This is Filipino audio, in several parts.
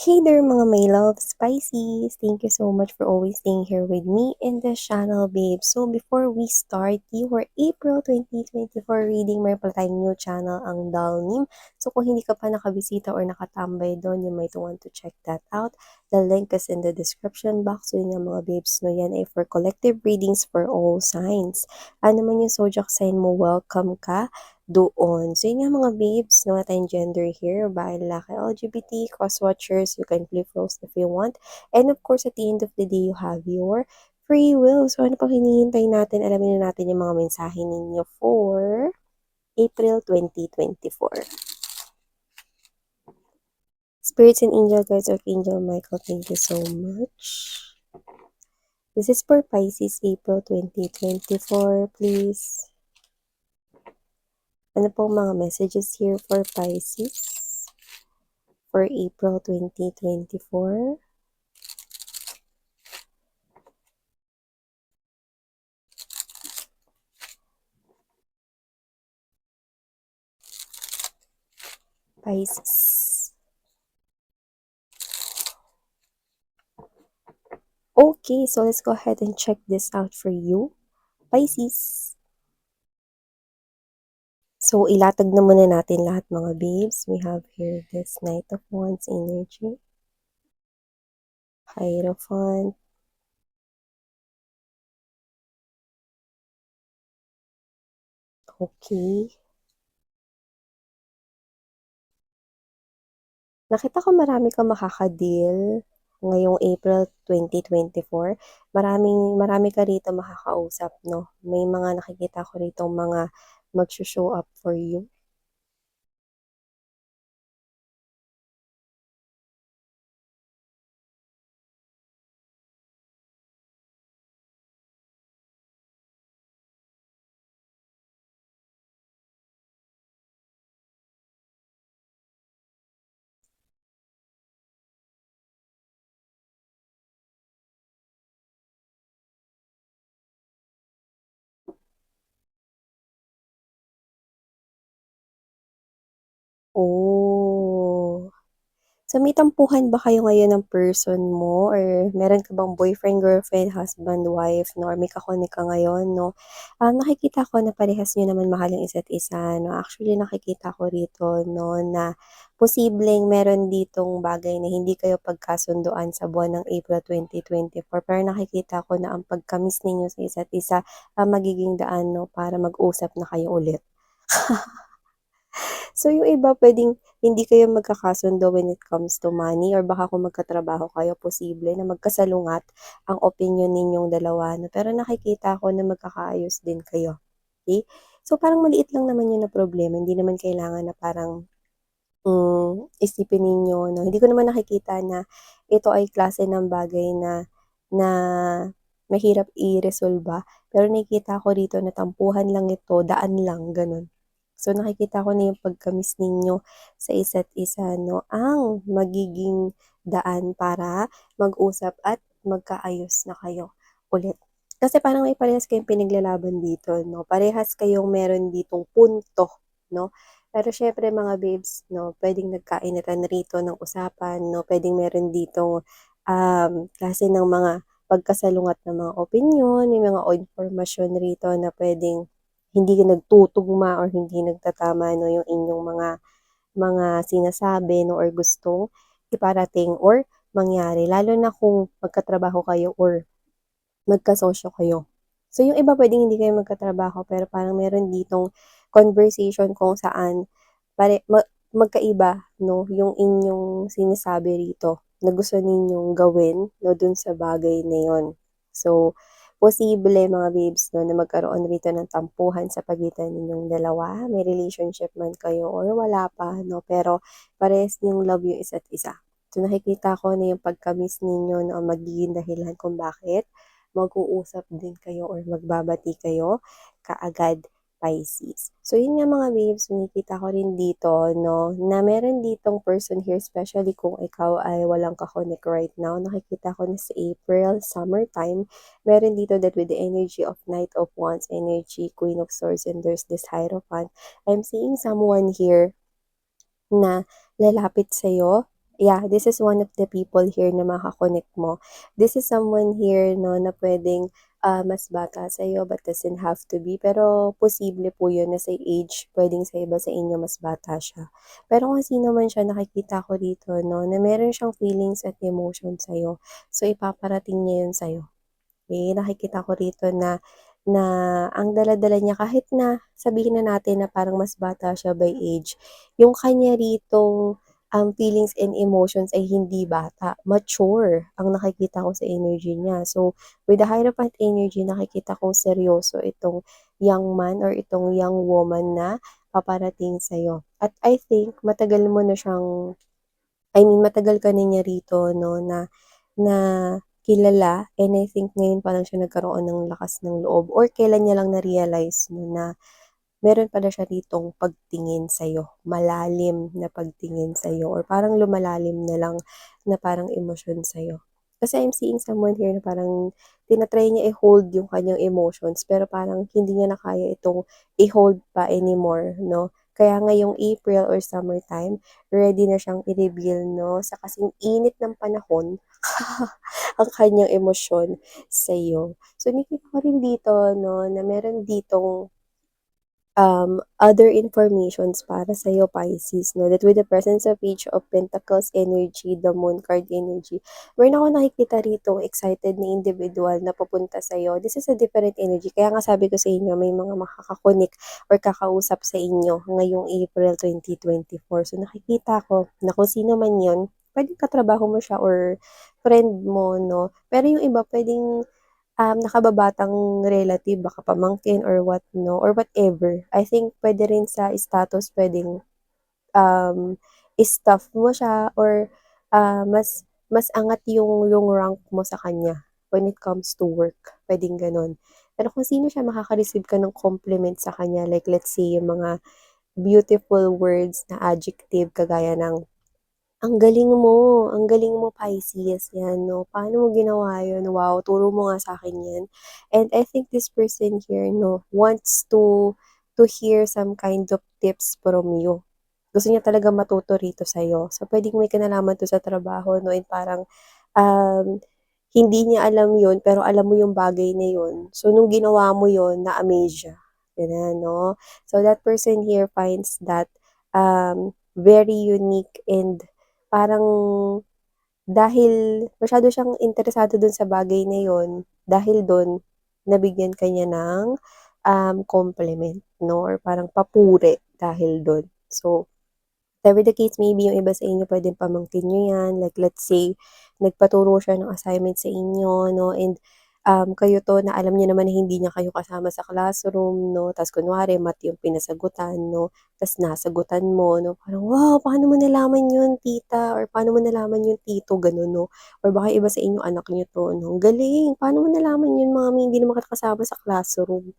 Hey there mga my love Pisces! Thank you so much for always staying here with me in this channel, babe. So before we start your April 2024 reading, may pala tayong new channel, ang Dalnim. So kung hindi ka pa nakabisita or nakatambay doon, you might want to check that out. The link is in the description box. So yun nga mga babes, no, yan ay for collective readings for all signs. Ano man yung zodiac sign mo, welcome ka doon. So, yun nga mga babes, no, tayong gender here, babae, lalaki, LGBT, cross-watchers, you can flip roles if you want. And of course, at the end of the day, you have your free will. So, ano pang hinihintay natin? Alamin na natin yung mga mensahe ninyo for April 2024. Spirits and angel guides, Archangel Michael, thank you so much. This is for Pisces, April 2024, please. Ano pong mga messages here for Pisces for April 2024? Pisces. Okay, so let's go ahead and check this out for you, Pisces. So, ilatag na muna natin lahat mga babes. We have here this Knight of Wands energy, Hierophant, okay. Nakita ko marami kang makakadeal ngayong April 2024. Marami ka rito makakausap, no? May mga nakikita ko rito mga mag-show up for you. Oh. So, may tampuhan ba kayo ngayon ng person mo or meron ka bang boyfriend, girlfriend, husband, wife, no? Or may kakonek ka ngayon, no? Nakikita ko na parehas nyo naman mahal ang isa't isa, no? Actually, nakikita ko rito, no, na posibleng meron ditong bagay na hindi kayo pagkasunduan sa buwan ng April 2024. Pero nakikita ko na ang pagkamis ninyo sa isa't isa magiging daan, no, para mag-usap na kayo ulit. So, yung iba pwedeng hindi kayo magkakasundo when it comes to money or baka kung magkatrabaho kayo, posible na magkasalungat ang opinion ninyong dalawa. No? Pero nakikita ko na magkakaayos din kayo. Okay? So, parang maliit lang naman yun na problema. Hindi naman kailangan na parang isipin ninyo. No? Hindi ko naman nakikita na ito ay klase ng bagay na mahirap i-resolba. Pero nakikita ko rito na tampuhan lang ito, daan lang, ganun. So, nakikita ko na yung pagkamis ninyo sa isa't isa, no, ang magiging daan para mag-usap at magkaayos na kayo ulit. Kasi parang may parehas kayong pinaglalaban dito, no? Parehas kayong meron ditong punto, no? Pero syempre mga babes, no, pwedeng nagkainitan rito ng usapan, no? Pwedeng meron ditong klase ng mga pagkasalungat ng mga opinion, may mga informasyon rito na pwedeng hindi nagtutugma or hindi nagtatama, no, yung inyong mga sinasabi, no, or gustong iparating or mangyari. Lalo na kung magkatrabaho kayo or magkasosyo kayo. So, yung iba pwedeng hindi kayo magkatrabaho pero parang meron ditong conversation kung saan magkaiba, no, yung inyong sinasabi rito na gusto ninyong gawin, no, dun sa bagay na yon. So, posible mga babes, no, na magkaroon rito ng tampuhan sa pagitan ninyong dalawa. May relationship man kayo or wala pa, no, pero parehas niyong love yung isa't isa. So, nakikita ko na yung pagkamis ninyo na magiging dahilan kung bakit mag-uusap din kayo or magbabati kayo kaagad, Pisces. So, yun nga mga babes, nakikita ko rin dito, no, na meron ditong person here, especially kung ikaw ay walang kakonek right now. Nakikita ko na sa April, summertime, meron dito that with the energy of Knight of Wands, energy, Queen of Swords, and there's this Hierophant. I'm seeing someone here na lalapit sa'yo yeah, this is one of the people here na maka-connect mo. This is someone here 'no, na puwedeng, mas bata sa'yo but doesn't have to be, pero posible po 'yun na sa age puwedeng sa iba sa inyo mas bata siya. Pero kung sino man siya nakikita ko rito 'no, na meron siyang feelings at emotion sa'yo. So ipaparating niya 'yun sa'yo. Eh, nakikita ko rito na na ang dala-dala niya kahit na sabihin na natin na parang mas bata siya by age, yung kanya ritong, feelings and emotions ay hindi bata, mature ang nakikita ko sa energy niya. So, with the Hierophant energy nakikita kong seryoso itong young man or itong young woman na paparating sa'yo. At I think matagal mo na siyang matagal ka na niya rito 'no na na kilala, and I think ngayon pa lang siya nagkaroon ng lakas ng loob or kailan niya lang na-realize 'no na meron pala siya ritong pagtingin sa'yo, malalim na pagtingin sa'yo or parang lumalalim na lang na parang emosyon sa'yo. Kasi I'm seeing someone here na parang niya i-hold yung kanyang emotions pero parang hindi niya na kaya itong i-hold pa anymore 'no. Kaya ngayong April or summertime, ready na siyang i-reveal 'no, sa kasing init ng panahon ang kanyang emosyon sa'yo. So nakikita ko rin dito 'no, na meron ditong other informations para sa'yo, Pisces, 'no, that with the presence of Page of Pentacles energy, the Moon card energy, meron akong nakikita rito excited na individual na pupunta sa'yo. This is a different energy. Kaya nga sabi ko sa inyo, may mga makaka-connect or kakausap sa inyo ngayong April 2024. So nakikita ko na kung sino man yun, puwedeng katrabaho mo siya or friend mo, 'no. Pero yung iba puwedeng nakababatang relative, baka pamangkin or what 'no, or whatever. I think puwede rin sa status puwedeng, i-staff mo siya or, mas mas angat yung rank mo sa kanya when it comes to work, puwedeng gano'n. Pero kung sino siya makaka-receive ka ng compliment sa kanya, like let's say yung mga beautiful words na adjective kagaya ng ang galing mo Pisces, 'yan 'no, paano mo ginawa 'yun, wow, turo mo nga sa'kin 'yan." And I think this person here 'no, wants to hear some kind of tips from you. Gusto niya talagang matuto rito sa'yo. So, puwedeng may kinalaman 'to sa trabaho 'no, and parang, um, hindi niya alam 'yun, pero alam mo yung bagay na 'yun. So, nung ginawa mo 'yun, na-amaze siya, ganun 'no. So, that person here finds that, very unique and parang dahil masyado siyang interesado dun sa bagay na yun, dahil dun nabigyan ka niya ng, compliment 'no, or parang papuri dahil dun. So, whatever the case may be, yung iba sa inyo puwedeng pamangkin niyo 'yan, like let's say, nagpaturo siya ng assignment sa inyo 'no, and, kayo 'to na alam niyo naman na hindi niya kayo kasama sa classroom 'no, ta's kunwari math yung pinasagutan 'no, ta's nasagutan mo 'no, parang, "Wow, paano mo nalaman yun tita?" or "Paano mo nalaman yun tito?" gano'n 'no, or baka iba sa inyo anak niyo 'to 'no, "Ang galing, paano mo nalaman yun mommy, hindi naman kita kasama sa classroom."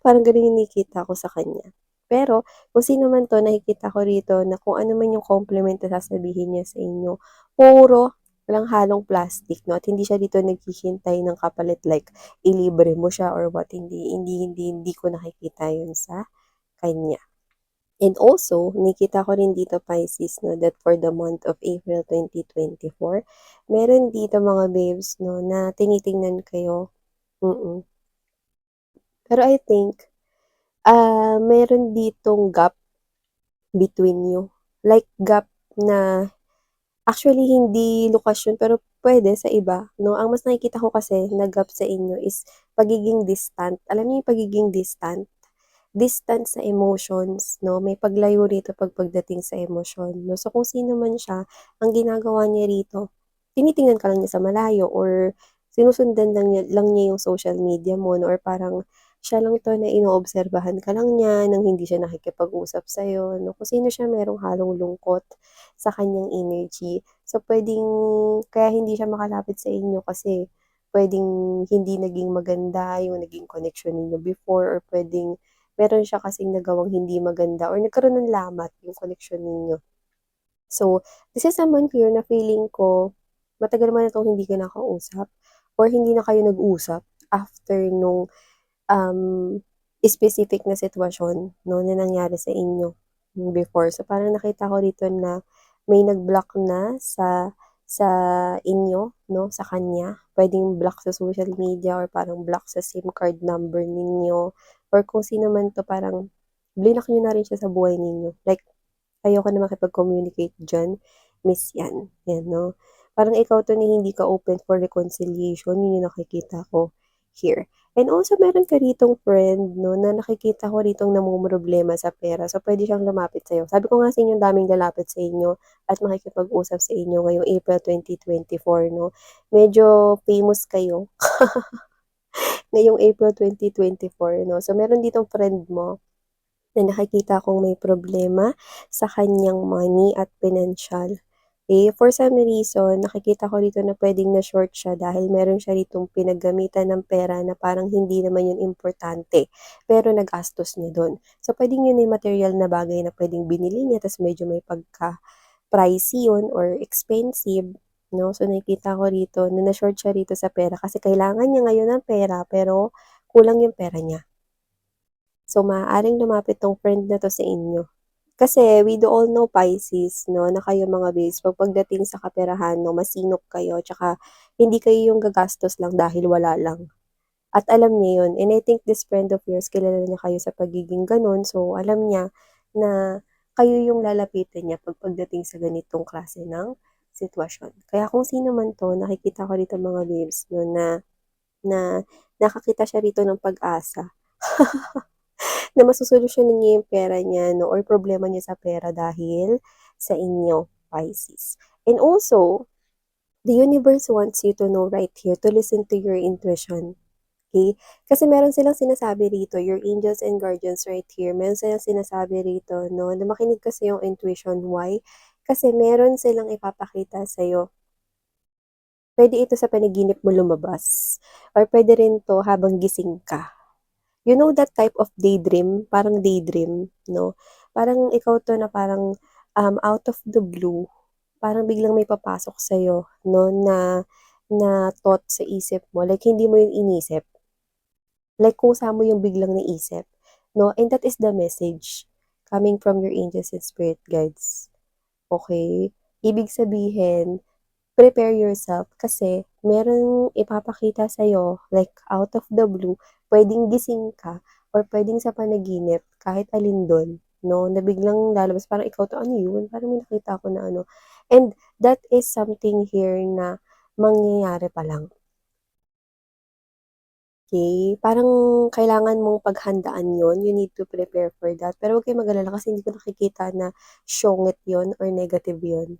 Parang gano'n yung nakikita ko sa kanya. Pero kung sino man 'to, nakikita ko rito na kung ano man yung compliment na sasabihin niya sa inyo, puro walang halong plastic 'no, at hindi siya dito naghihintay ng kapalit like ilibre mo siya or what, hindi ko nakikita yun sa kanya. And also, nakikita ko rin dito Pisces 'no, that for the month of April 2024, meron dito mga babes 'no, na tinitingnan kayo, mm. Pero I think meron ditong gap between you. Like gap na actually hindi lokasyon pero puwede sa iba 'no. Ang mas nakikita ko kasi na gap sa inyo is pagiging distant. Alam niyo yung pagiging distant? Distant sa emotions 'no, may paglayo rito pagdating sa emosyon 'no. So kung sino man siya, ang ginagawa niya rito, tinitingnan ka lang niya sa malayo or sinusundan lang niya yung social media mo 'no, or parang siya lang 'to na inoobserbahan ka lang niya ng hindi siya nakikipag-usap sa'yo 'no. Kung sino siya merong halong lungkot sa kanyang energy. So puwedeng kaya hindi siya makalapit sa inyo kasi puwedeng hindi naging maganda yung naging connection ninyo before, or puwedeng meron siya kasing nagawang hindi maganda or nagkaroon ng lamat yung connection ninyo. So, this is someone here na feeling ko matagal mo na 'tong hindi ka nakausap or hindi na kayo nag-usap after nung, um, specific na sitwasyon 'no, na nangyari sa inyo before. So, parang nakita ko rito na may nag-block na sa inyo 'no, sa kanya. Puwedeng block sa social media or parang block sa SIM card number ninyo or kung sino man 'to parang blinock niyo na rin siya sa buhay ninyo. Like ayaw ka na makipag-communicate diyan, miss 'yan, 'yan 'no. Parang ikaw 'to na hindi ka open for reconciliation, yun yung nakikita ko here. And also meron ka ditong friend 'no, na nakikita ko ditong namomroblema sa pera, so puwede siyang lumapit sa'yo. Sabi ko nga sa inyo ang daming lalapit sa inyo at makikipag-usap sa inyo ngayong April 2024 'no. Medyo famous kayo ngayong April 2024 'no. So meron ditong friend mo na nakikita kong may problema sa kanyang money at pinansyal. For some reason, nakikita ko dito na puwedeng na-short siya dahil meron siya ditong pinaggamitan ng pera na parang hindi naman yun importante, pero nagastos niya dun. So, puwedeng yun ay material na bagay na puwedeng binili niya ta's medyo may pagka-pricey yun or expensive, 'no. So, nakikita ko rito na na-short siya rito sa pera kasi kailangan niya ngayon ng pera pero kulang yung pera niya. So, maaaring lumapit 'tong friend na 'to sa inyo. Kasi we do all know Pisces 'no, na kayo mga babes 'pag pagdating sa kaperahan 'no, masinop kayo tsaka hindi kayo yung gagastos lang dahil wala lang. At alam niya yun and I think this friend of yours kilala niya kayo sa pagiging gano'n, so alam niya na kayo yung lalapitan niya 'pag pagdating sa ganitong klase ng sitwasyon. Kaya kung sino man 'to, nakikita ko dito mga babes 'no, na nakakita siya rito ng pag-asa. Na masosolusyunan niya yung pera niya 'no or problema niya sa pera dahil sa inyo, Pisces. And also, the universe wants you to know right here to listen to your intuition, okay? Kasi meron silang sinasabi rito, your angels and guardians right here, meron silang sinasabi rito 'no, na makinig ka sa iyong intuition. Why? Kasi meron silang ipapakita sa'yo. Puwede ito sa panaginip mo lumabas or puwede rin 'to habang gising ka. You know that type of daydream, parang daydream 'no, parang ikaw 'to na parang, out of the blue, parang biglang may papasok sa'yo 'no na na thought sa isip mo, like hindi mo yun inisip, like kusa mo yung biglang naisip 'no, and that is the message coming from your angels and spirit guides, okey? Ibig sabihin prepare yourself kasi merong ipapakita sa'yo like out of the blue, puwedeng gising ka or puwedeng sa panaginip kahit alin dun 'no, na biglang lalabas parang ikaw 'to, "Ano yun? Parang may nakita ako na ano." And that is something here na mangyayari pa lang. Okay, parang kailangan mong paghandaan yon, you need to prepare for that. Pero huwag kayong mag-alala kasi hindi ko nakikita na syongit yon or negative yon.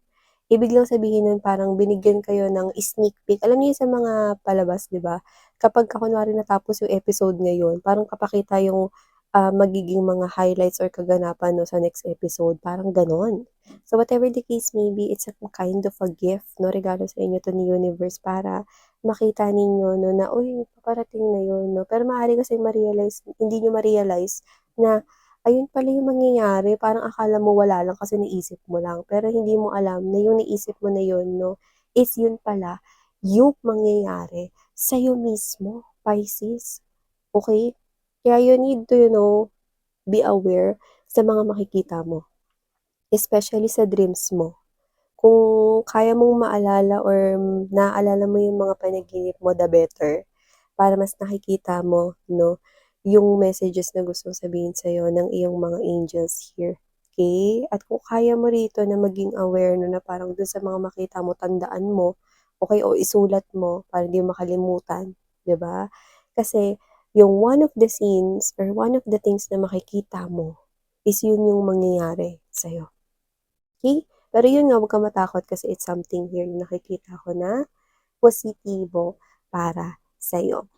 Ibig lang sabihin nun parang binigyan kayo ng sneak peek. Alam niyo yun sa mga palabas, 'di ba? Kapagka kunwari natapos yung episode ngayon, parang papakita yung, magiging mga highlights or kaganapan 'no, sa next episode, parang gano'n. So, whatever the case may be, it's a kind of a gift 'no, regalo sa inyo 'to ni universe para makita ninyo 'no, na, "Uy, paparating na 'yun 'no." Pero maaari kasing hindi niyo ma-realize na ayun pala yung mangyayari, parang akala mo wala lang kasi naisip mo lang, pero hindi mo alam na yung naisip mo na yun 'no, is yun pala yung mangyayari sa'yo mismo, Pisces, okey? Kaya you need to, be aware sa mga makikita mo, especially sa dreams mo. Kung kaya mong maalala or naaalala mo yung mga panaginip mo, the better. Para mas nakikita mo 'no, yung messages na gustong sabihin sa'yo ng iyong mga angels here, okey? At kung kaya mo rito na maging aware 'no, na parang dun sa mga makita mo tandaan mo, okey, o isulat mo para di mo makalimutan, 'di ba? Kasi yung one of the scenes or one of the things na makikita mo is yun yung mangyayari sa'yo, okey? Pero yun nga, wag kang matakot kasi it's something here na nakikita ko na positibo para sa'yo.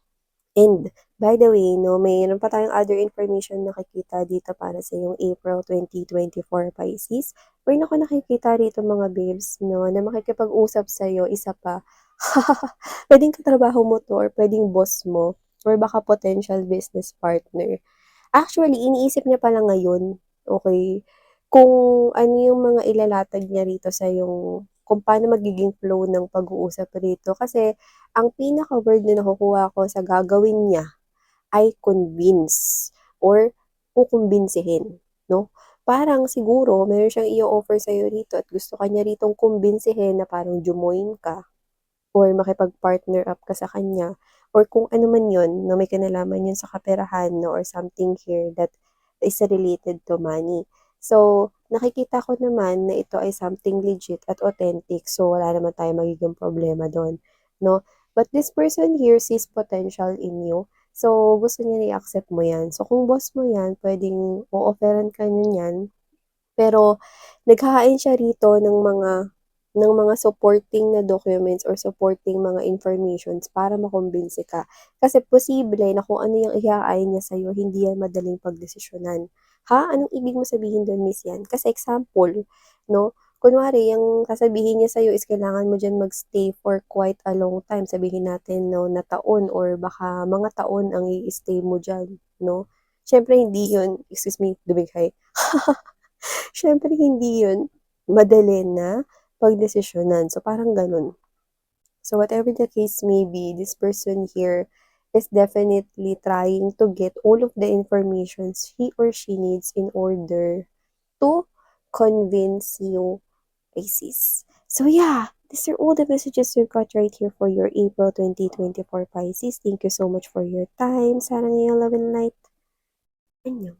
And by the way 'no, mayroon pa tayong other information na nakikita dito para sa yung April 2024 Pisces. Meron ako nakikita rito mga babes 'no, na makikipag-usap sa'yo isa pa. Puwedeng katrabaho mo 'to or puwedeng boss mo or baka potential business partner. Actually, iniisip niya pala ngayon, okey, kung ano yung mga ilalatag niya rito sa yung kung paano magiging flow ng pag-uusap rito. Kasi ang pinaka-word na nakukuha ko sa gagawin niya ay convince or kukumbinsihin, 'no? parang siguro meron siyang i-o-offer sa'yo rito at gusto ka niya ritong kumbinsihin na parang jumoin ka or makipag-partner up ka sa kanya or kung ano man yun na may kinalaman yun sa kaperahan 'no or something here that is related to money. So, nakikita ko naman na ito ay something legit at authentic, so wala naman tayong magiging problema dun 'no. But this person here sees potential in you, so gusto niya na i-accept mo 'yan. So kung boss mo 'yan, puwedeng o-offeran ka niya niyan pero naghahain siya rito ng mga supporting na documents or supporting mga informations para makumbinsi ka. Kasi posible na kung ano yung ihahain niya sa'yo hindi yan madaling pagdesisyonan. Ha? Anong ibig mo sabihin dun, Miss yan? Kasi example, 'no, kunwari yung sasabihin niya sa'yo is kailangan mo diyan mag-stay for quite a long time, sabihin natin 'no, na taon or baka mga taon ang i-stay mo diyan, 'no. Siyempre hindi yun excuse me, dumighay. Siyempre hindi yun madali na pagdesisyonan. So, parang gano'n. So, whatever the case may be, this person here is definitely trying to get all of the informations he or she needs in order to convince you, Pisces. So, yeah, these are all the messages we've got right here for your April 2024 Pisces. Thank you so much for your time. Sana ngayong love and light. Annyeong.